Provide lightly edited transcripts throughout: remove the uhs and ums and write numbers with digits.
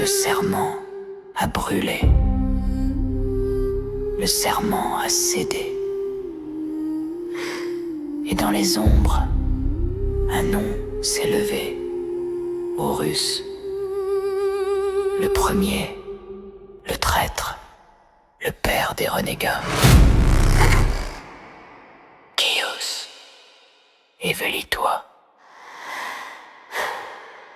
serment a brûlé. Le serment a cédé. Et dans les ombres, un nom s'est levé. Horus. Le premier, le traître, le père des renégats. Chaos. Éveille-toi.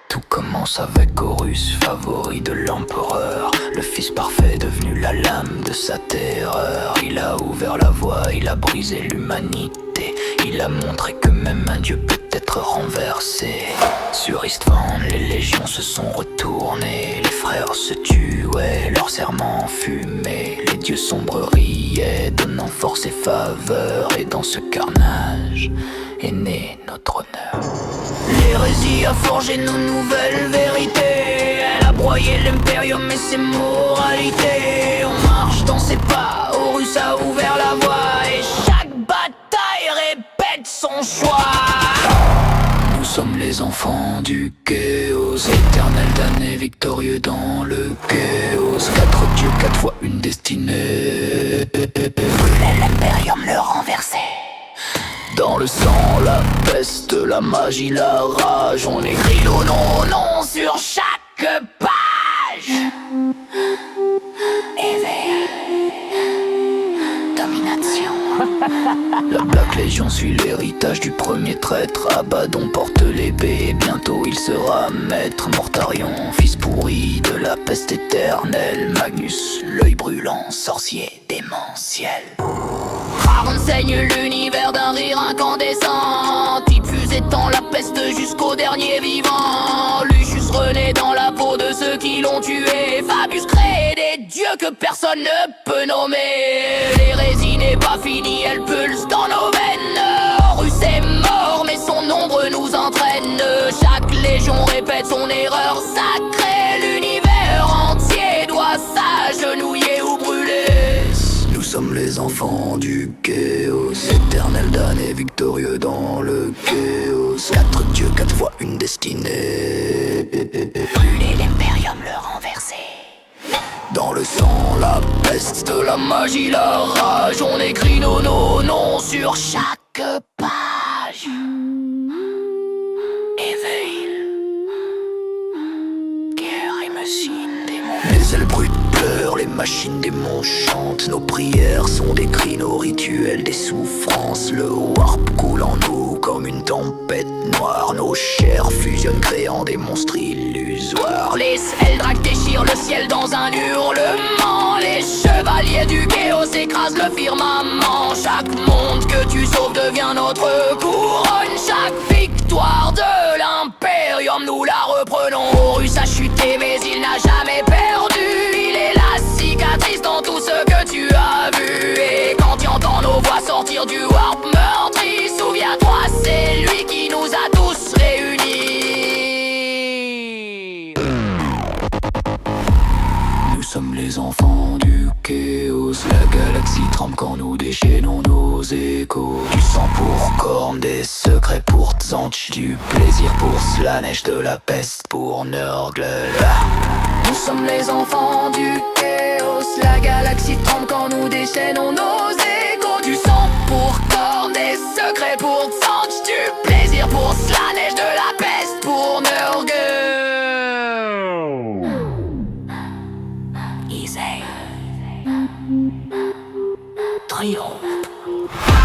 Tout commence avec Horus, favori de l'empereur. Le fils parfait devenu la lame de sa terreur. Il a ouvert la voie, il a brisé l'humanité. Il a montré que même un dieu peut être renversé. Sur Istvan, les légions se sont retournées. Les frères se tuaient, leurs serments fumaient. Les dieux sombres riaient, donnant force et faveur. Et dans ce carnage est né notre honneur. L'hérésie a forgé nos nouvelles vérités. Elle a broyé l'impérium et ses moralités. On marche dans ses pas, Horus a ouvert la voie. Et chaque bataille répète son choix. Nous sommes les enfants du chaos, éternel damné, victorieux dans le chaos. 4 dieux, 4 fois une destinée. Brûler l'impérium, le renverser. Dans le sang, la peste, la magie, la rage. On écrit nos noms sur chaque page. Éveil. Domination. La Black Légion suit l'héritage du premier traître. Abaddon porte l'épée et bientôt il sera maître. Mortarion, fils pourri de la peste éternelle. Magnus, l'œil brûlant, sorcier démentiel. Enseigne l'univers d'un rire incandescent. Typhus étend la peste jusqu'au dernier vivant. Lucius renaît dans la peau de ceux qui l'ont tué. Fabius crée des dieux que personne ne peut nommer. L'hérésie n'est pas finie, elle pulse dans nos veines. Horus est mort mais son ombre nous entraîne. Chaque légion répète son erreur sacrée. L'univers entier doit s'agenouiller ou brûler. Nous sommes les enfants du chaos, éternel damné, victorieux dans le chaos. 4 dieux, 4 fois une destinée. Brûler l'impérium, le renverser. Dans le sang, la peste, la magie, la rage. On écrit nos noms sur chaque page. Éveil. Guerre et machine, démons. Les ailes brutes pleurent, les machines démons chantent. Nos prières sont des cris, nos rituels des souffrances. Le warp coule en nous comme une tempête noire. Nos chairs fusionnent créant des monstres illusoires. Les Eldracs déchirent le ciel dans un hurlement. Les chevaliers du chaos écrasent le firmament. Chaque monde que tu sauves devient notre couronne. Chaque victoire de l'impérium nous la reprenons. Horus a chuté mais il n'a jamais perdu. Il est la cicatrice dans tout ce que tu as vu. Et quand tu entends nos voix sortir du warp meurtri, souviens-toi, c'est lui qui nous a tous réunis. Nous sommes les enfants du chaos. La galaxie tremble quand nous déchaînons nos échos. Du sang pour cornes, des secrets pour Tsanch. Du plaisir pour Slanesh, de la peste pour Nurgle. Nous sommes les enfants du chaos. La galaxie tremble quand nous déchaînons nos échos. Du sang pour cornes, des secrets pour Tsanch. Du plaisir pour Slanesh, de la peste pour Nurgle. Isay. Triomphe.